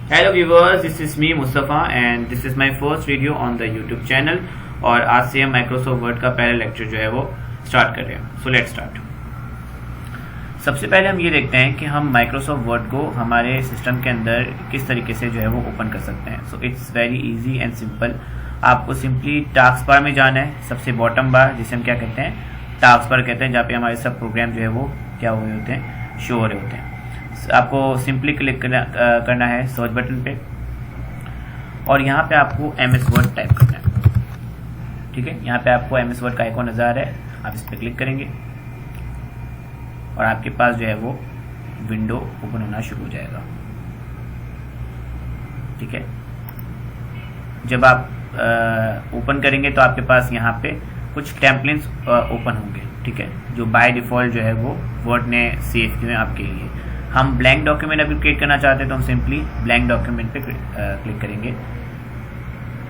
Hello viewers, this is me Mustafa and this is my first video on the YouTube channel. और आज से हम Microsoft word का पहला लेक्चर जो है वो स्टार्ट कर रहे हैं। So let's start. सबसे पहले हम ये देखते हैं कि हम माइक्रोसॉफ्ट वर्ड को हमारे सिस्टम के अंदर किस तरीके से जो है वो ओपन कर सकते हैं। So it's very easy and simple. आपको सिंपली टास्क बार में जाना है, सबसे बॉटम बार जिसे हम क्या कहते हैं, टास्क बार कहते हैं, जहाँ पे हमारे सब प्रोग्राम जो है वो क्या हो रहे होते हैं, शो हो रहे होते हैं। आपको सिंपली क्लिक करना है सर्च बटन पे और यहाँ पे आपको MS वर्ड टाइप करना है। ठीक है, यहाँ पे आपको MS वर्ड का आइकॉन नजर आ रहा है, आप इस पर क्लिक करेंगे और आपके पास जो है वो विंडो ओपन होना शुरू हो जाएगा। ठीक है, जब आप ओपन करेंगे तो आपके पास यहाँ पे कुछ टेम्पलेट्स ओपन होंगे। ठीक है, जो बाय डिफॉल्ट जो है वो वर्ड ने सेव किए हैं आपके लिए। हम ब्लैंक डॉक्यूमेंट अभी क्रिएट करना चाहते हैं तो हम सिंपली ब्लैंक डॉक्यूमेंट पे क्लिक करेंगे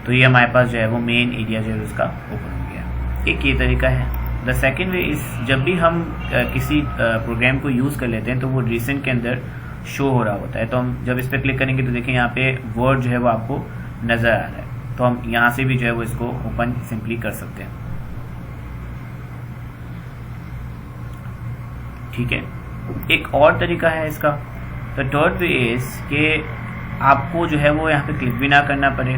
तो ये हमारे पास जो है वो मेन एरिया जो है उसका ओपन हो गया। एक ये तरीका है। द सेकेंड वे इज, जब भी हम किसी प्रोग्राम को यूज़ कर लेते हैं तो वो रिसेंट के अंदर शो हो रहा होता है। तो हम जब इस पर क्लिक करेंगे तो देखिए यहाँ पे वर्ड जो है वो आपको नज़र आ रहा है। तो हम यहाँ से भी जो है वो इसको ओपन सिंपली कर सकते हैं। ठीक है, एक और तरीका है इसका। तो थर्ड वे इज कि आपको जो है वो यहाँ पे क्लिक भी ना करना पड़े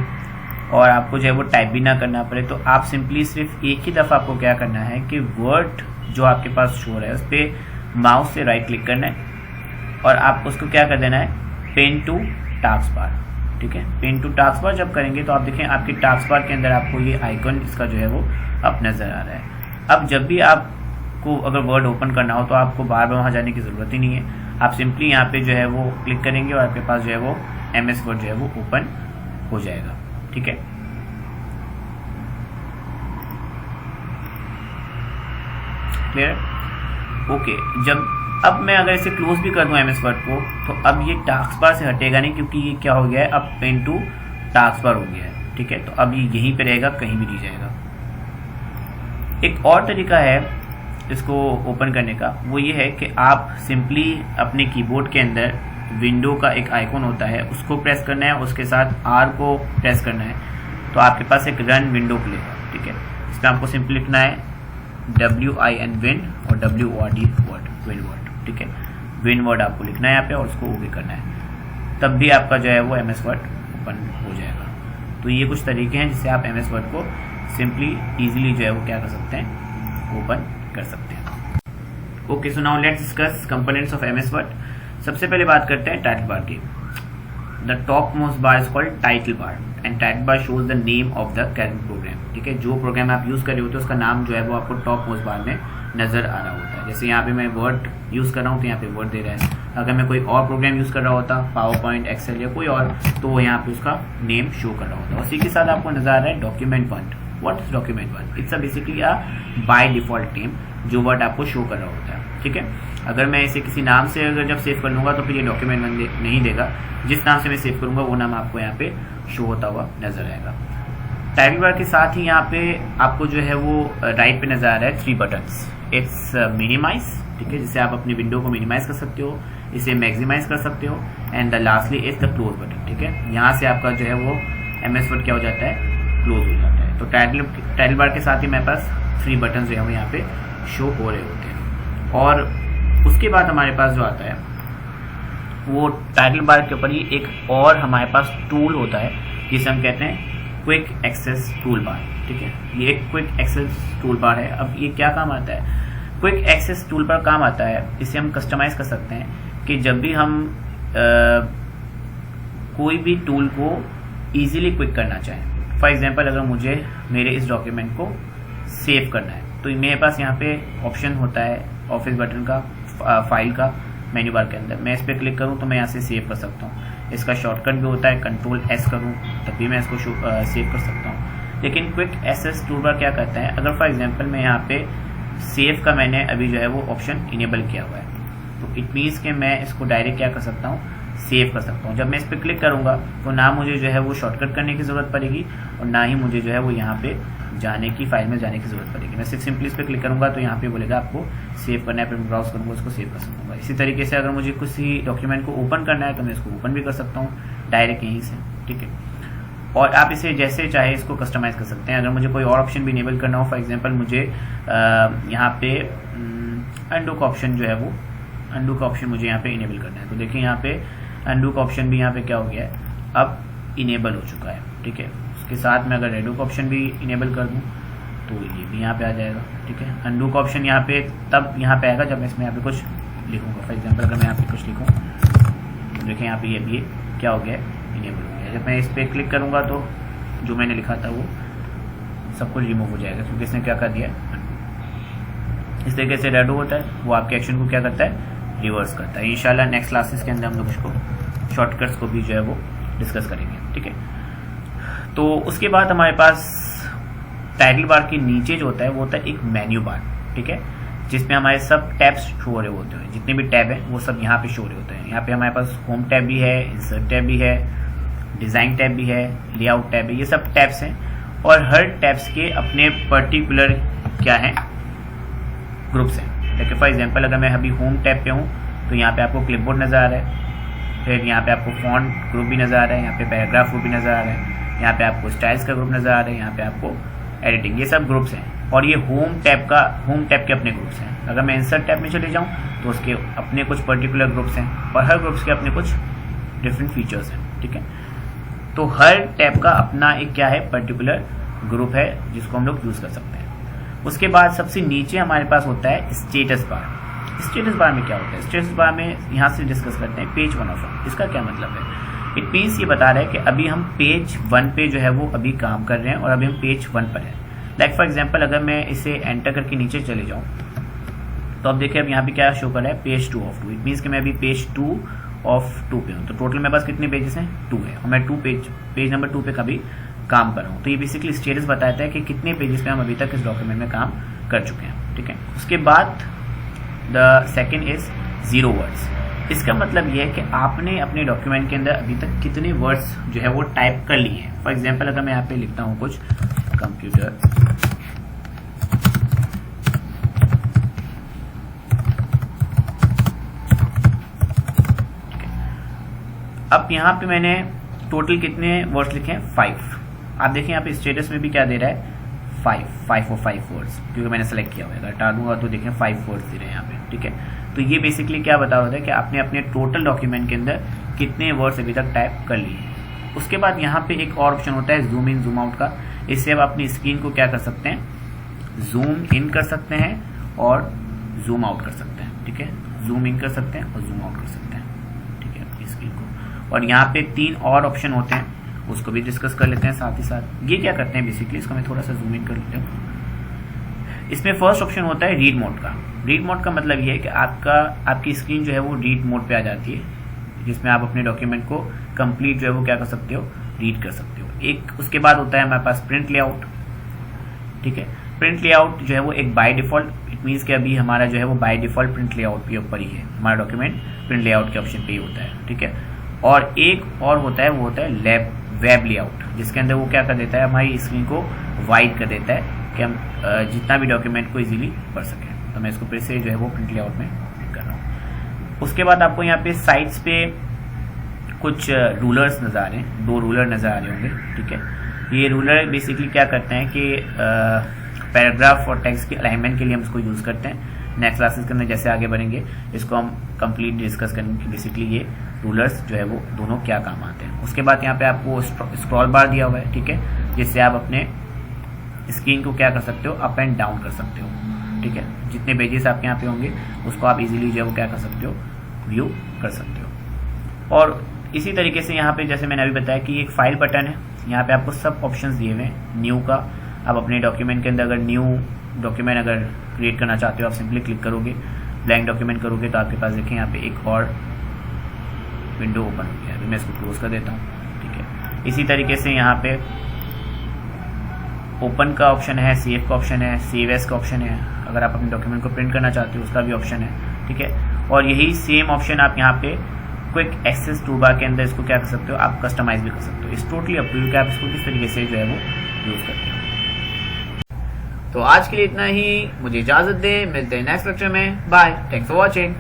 और आपको जो है वो टाइप भी ना करना पड़े। तो आप सिंपली सिर्फ एक ही दफ़ा आपको क्या करना है कि वर्ड जो आपके पास शो हो रहा है उस पर माउस से राइट क्लिक करना है और आपको उसको क्या कर देना है, पेन टू टास्क बार। ठीक है, पेन टू टास्क बार जब करेंगे तो आप देखें आपकी टास्क बार के अंदर आपको ये आइकन इसका जो है वो अब नज़र आ रहा है। अब जब भी आप को अगर वर्ड ओपन करना हो तो आपको बार बार वहाँ जाने की ज़रूरत ही नहीं है। आप सिंपली यहाँ पे जो है वो क्लिक करेंगे और आपके पास जो है वो MS वर्ड जो है वो ओपन हो जाएगा। ठीक है, क्लियर? ओके, जब अब मैं अगर इसे क्लोज भी कर दूँ MS वर्ड को तो अब ये टास्क बार से हटेगा नहीं, क्योंकि ये क्या हो गया है, अब पेन टू टास्क बार हो गया है। ठीक है, तो अब ये यहीं पे रहेगा, कहीं भी नहीं जाएगा। एक और तरीका है इसको ओपन करने का, वो ये है कि आप सिंपली अपने कीबोर्ड के अंदर विंडो का एक आइकॉन होता है उसको प्रेस करना है, उसके साथ R को प्रेस करना है तो आपके पास एक रन विंडो खुलेगा। ठीक है, इसमें आपको सिंपली लिखना है WIN विन और WORD वर्ड, विन वर्ड। ठीक है, विन वर्ड आपको लिखना है यहाँ पे और उसको ओके करना है, तब भी आपका जो है वो MS वर्ड ओपन हो जाएगा। तो ये कुछ तरीके हैं जिससे आप MS वर्ड को सिंपली ईजिली जो है वो क्या कर सकते हैं, ओपन कर सकते हैं। Okay, so now let's discuss components of MS word. सबसे पहले बात करते हैं टाइटल बार की। The top most bar is called title bar and title bar shows the name of the current program. ठीक है, जो प्रोग्राम आप यूज कर रहे होते हैं उसका नाम जो है वो आपको टॉप मोस्ट बार में नजर आ रहा होता है। जैसे यहाँ पे मैं वर्ड यूज कर रहा हूँ तो यहाँ पे वर्ड दे रहा है। अगर मैं कोई और प्रोग्राम यूज कर रहा होता, पावर पॉइंट, एक्सेल या कोई और, तो वो यहाँ पे उसका नेम शो कर रहा होता है। उसी के साथ आपको नजर आ रहा है document one. What is document one? It's basically a by default name जो वर्ड आपको शो कर रहा होता है। ठीक है, अगर मैं इसे किसी नाम से अगर जब सेव कर लूंगा तो फिर ये डॉक्यूमेंट नहीं देगा। जिस नाम से मैं सेव करूंगा वो नाम आपको यहाँ पे शो होता हुआ नजर आएगा। टाइटल बार के साथ ही यहाँ पे आपको जो है वो राइट पे नजर आ रहा है 3 बटन्स। इट्स मिनिमाइज, ठीक है, जिससे आप अपनी विंडो को मिनिमाइज कर सकते हो, इसे मैक्सिमाइज कर सकते हो, and the lastly is the close button. ठीक है, यहाँ से आपका जो है वो MS वर्ड क्या हो जाता है, क्लोज हो जाता है। तो टाइटल बार के साथ ही मेरे पास 3 बटन जो है वो यहाँ पे शो हो रहे होते हैं। और उसके बाद हमारे पास जो आता है वो टाइटल बार के ऊपर ही एक और हमारे पास टूल होता है जिसे हम कहते हैं क्विक एक्सेस टूल बार। ठीक है, ये एक क्विक एक्सेस टूल बार है। अब ये क्या काम आता है? क्विक एक्सेस टूल बार काम आता है, इसे हम कस्टमाइज कर सकते हैं कि जब भी हम कोई भी टूल को ईजिली क्विक करना चाहें। फॉर एग्जाम्पल, अगर मुझे मेरे इस डॉक्यूमेंट को सेव करना है तो मेरे पास यहाँ पे ऑप्शन होता है ऑफिस बटन का, फाइल का, मेन्यू बार के अंदर। मैं इस पर क्लिक करूँ तो मैं यहाँ से सेव कर सकता हूँ। इसका शॉर्टकट भी होता है, Ctrl+S करूँ तब भी मैं इसको सेव कर सकता हूँ। लेकिन क्विक एक्सेस टूल बार क्या करता है, अगर फॉर एग्जाम्पल मैं यहाँ पे सेव का मैंने अभी जो है वो ऑप्शन इनेबल किया हुआ है तो इट मीन्स कि मैं इसको डायरेक्ट क्या कर सकता हूँ, सेव कर सकता हूँ। जब मैं इस पर क्लिक करूँगा तो ना मुझे जो है वो शॉर्टकट करने की ज़रूरत पड़ेगी और ना ही मुझे जो है वो यहाँ पे जाने की, फाइल में जाने की जरूरत पड़ेगी। मैं सिर्फ सिंपली इस पर क्लिक करूंगा तो यहाँ पे बोलेगा आपको सेव करना है, फिर मैं ब्राउज करूंगा उसको सेव कर सकूंगा। इसी तरीके से अगर मुझे किसी डॉक्यूमेंट को ओपन करना है तो मैं इसको ओपन भी कर सकता हूँ, डायरेक्ट यहीं से, ठीक है। और आप इसे जैसे चाहे इसको कस्टमाइज कर सकते हैं। अगर मुझे कोई और ऑप्शन भी इनेबल करना हो, फॉर एग्जांपल मुझे यहाँ पे अनडू का ऑप्शन जो है वो अनडू का ऑप्शन मुझे यहाँ पे इनेबल करना है, तो देखिए यहाँ पे अनडू का ऑप्शन भी यहाँ पे क्या हो गया है, अब इनेबल हो चुका है, ठीक है। उसके साथ में अगर रेडो का ऑप्शन भी इनेबल कर दूँ तो ये भी यहाँ पे आ जाएगा, ठीक है। अनडू का ऑप्शन यहाँ पे तब यहाँ पे आएगा जब मैं इसमें यहाँ पे कुछ लिखूँगा। फॉर एग्जाम्पल अगर मैं यहाँ पे कुछ लिखूँ तो देखिए यहाँ पे ये भी क्या हो गया है, इनेबल हो गया। जब मैं इस पर क्लिक करूँगा तो जो मैंने लिखा था वो सब कुछ रिमूव हो जाएगा, क्योंकि इसने क्या कर दिया। इस तरीके से रेडो होता है, वो आपके एक्शन को क्या करता है, रिवर्स करता है। इंशाल्लाह नेक्स्ट क्लासेस के अंदर हम लोग इसको शॉर्टकट्स को भी जो है वो डिस्कस करेंगे, ठीक है। तो उसके बाद हमारे पास टाइटल बार के नीचे जो होता है वो होता है एक मेन्यू बार, ठीक है, जिसमें हमारे सब टैब्स शो हो रहे होते हैं। जितने भी टैब हैं वो सब यहाँ पे शो हो रहे होते हैं। यहाँ पे हमारे पास होम टैब भी है, इंसर्ट टैब भी है, डिज़ाइन टैब भी है, लेआउट टैब है, ये सब टैब्स हैं। और हर टैब्स के अपने पर्टिकुलर क्या हैं, ग्रुप्स हैं। देखिए फॉर एग्जांपल अगर मैं अभी होम टैब पे हूँ तो यहाँ पे आपको क्लिपबोर्ड नज़र आ रहा है, फिर यहाँ पे आपको फॉन्ट ग्रुप भी नज़र आ रहा है, यहाँ पे पैराग्राफ ग्रुप भी नज़र आ रहा है, यहाँ पे आपको स्टाइल्स का ग्रुप नज़र आ रहा है, यहाँ पे आपको एडिटिंग, ये सब ग्रुप्स हैं। और ये होम टैब के अपने ग्रुप्स हैं। अगर मैं इंसर्ट टैब में चले जाऊँ तो उसके अपने कुछ पर्टिकुलर ग्रुप्स हैं और हर ग्रुप्स के अपने कुछ डिफरेंट फीचर्स हैं, ठीक है। तो हर टैब का अपना एक क्या है, पर्टिकुलर ग्रुप है जिसको हम लोग यूज़ कर सकते हैं। उसके बाद सबसे नीचे हमारे पास होता है स्टेटस बार। स्टेटस बार में क्या होता है, स्टेटस बार में यहाँ से डिस्कस करते हैं पेज 1 ऑफ 1। इसका क्या मतलब है, इट मीन्स ये बता रहा है कि अभी हम पेज 1 पे जो है वो अभी काम कर रहे हैं और अभी हम पेज 1 पर हैं। लाइक फॉर एग्जांपल अगर मैं इसे एंटर करके नीचे चले जाऊँ तो अब देखिए अब यहाँ पे क्या शो कर रहा है, पेज 2 ऑफ 2। इट मीन्स कि मैं अभी पेज 2 ऑफ 2 पे हूँ। तो टोटल मेरे पास कितने पेजेस हैं, 2 है, और मैं पेज नंबर 2 पे कभी काम कर रहा हूँ। तो ये बेसिकली स्टेटस बताता है कि कितने पेजेस पे हम अभी तक इस डॉक्यूमेंट में काम कर चुके हैं, ठीक है। उसके बाद द सेकेंड इज 0 वर्ड्स। इसका मतलब यह है कि आपने अपने डॉक्यूमेंट के अंदर अभी तक कितने वर्ड्स जो है वो टाइप कर लिए हैं। फॉर एग्जांपल अगर मैं यहाँ पे लिखता हूँ कुछ कंप्यूटर, अब यहाँ पे मैंने टोटल कितने वर्ड्स लिखे हैं, 5। आप देखिए यहाँ पे स्टेटस में भी क्या दे रहा है, 5 वर्ड्स, क्योंकि मैंने सेलेक्ट किया हुआ है। अगर हटा दूंगा तो देखें 5 वर्ड्स दे रहे हैं यहाँ पे, ठीक है। तो ये बेसिकली क्या बता रहा है कि आपने अपने टोटल डॉक्यूमेंट के अंदर कितने वर्ड्स अभी तक टाइप कर लिए हैं। उसके बाद यहाँ पे एक और ऑप्शन होता है जूम इन जूम आउट का। इससे आप अपनी स्क्रीन को क्या कर सकते हैं, जूम इन कर सकते हैं और जूम आउट कर सकते हैं, ठीक है। जूम इन कर सकते हैं और जूम आउट कर सकते हैं, ठीक है, अपनी स्क्रीन को। और यहाँ पे 3 और ऑप्शन होते हैं, उसको भी डिस्कस कर लेते हैं साथ ही साथ। ये क्या करते हैं बेसिकली, इसको मैं थोड़ा सा जूम इन कर लेता हूँ। इसमें फर्स्ट ऑप्शन होता है रीड मोड का। रीड मोड का मतलब ये है कि आपकी स्क्रीन जो है वो रीड मोड पे आ जाती है, जिसमें आप अपने डॉक्यूमेंट को कंप्लीट जो है वो क्या कर सकते हो, रीड कर सकते हो। एक उसके बाद होता है हमारे पास प्रिंट लेआउट, ठीक है। प्रिंट लेआउट जो है वो एक बाय डिफॉल्ट, इट मीन्स कि अभी हमारा जो है वो बाय डिफॉल्ट प्रिंट लेआउट के ऊपर ही है, हमारा डॉक्यूमेंट प्रिंट लेआउट के ऑप्शन पे ही होता है, ठीक है। और एक और होता है, वो होता है वेब लेआउट, जिसके अंदर वो क्या कर देता है, हमारी स्क्रीन को वाइड कर देता है कि हम जितना भी डॉक्यूमेंट को इजीली पढ़ सकें। तो मैं इसको फिर से जो है वो प्रिंट लेआउट में कर रहा हूँ। उसके बाद आपको यहाँ पे साइड्स पे कुछ रूलर्स नज़र आ रहे हैं, 2 रूलर नज़र आ रहे होंगे, ठीक है। ये रूलर बेसिकली क्या करते हैं कि पैराग्राफ और टेक्स्ट के अलाइनमेंट के लिए हम इसको यूज़ करते हैं। नेक्स्ट क्लासेस के अंदर जैसे आगे बढ़ेंगे इसको हम कंप्लीट डिस्कस करेंगे कि बेसिकली ये रूलर्स जो है वो दोनों क्या काम आते हैं। उसके बाद यहाँ पे आपको स्क्रॉल बार दिया हुआ है, ठीक है, जिससे आप अपने स्क्रीन को क्या कर सकते हो, अप एंड डाउन कर सकते हो, ठीक है। जितने पेजेस आपके यहाँ पे होंगे उसको आप इजीली जो है वो क्या कर सकते हो, व्यू कर सकते हो। और इसी तरीके से यहाँ पे जैसे मैंने अभी बताया कि एक फाइल बटन है, यहाँ पे आपको सब ऑप्शंस दिए हुए हैं। न्यू का, आप अपने डॉक्यूमेंट के अंदर अगर न्यू डॉक्यूमेंट अगर क्रिएट करना चाहते हो आप सिंपली क्लिक करोगे, ब्लैंक डॉक्यूमेंट करोगे तो आपके पास देखें यहाँ पे एक और विंडो ओपन हो गया। अभी मैं इसको क्लोज कर देता हूँ, ठीक है। इसी तरीके से यहाँ पे ओपन का ऑप्शन है, सेव का ऑप्शन है, सेव एज का ऑप्शन है। अगर आप अपने डॉक्यूमेंट को प्रिंट करना चाहते हो उसका भी ऑप्शन है, ठीक है। और यही सेम ऑप्शन आप यहाँ पे क्विक एक्सेस टूलबार के अंदर इसको क्या कर सकते हो, आप कस्टमाइज भी कर सकते हो। इस टोटली अप टू यू कि आप इसको किस तरीके से जो है वो यूज करते हो। तो आज के लिए इतना ही, मुझे इजाजत दें, मिलते हैं नेक्स्ट लेक्चर में। Bye, thanks for watching.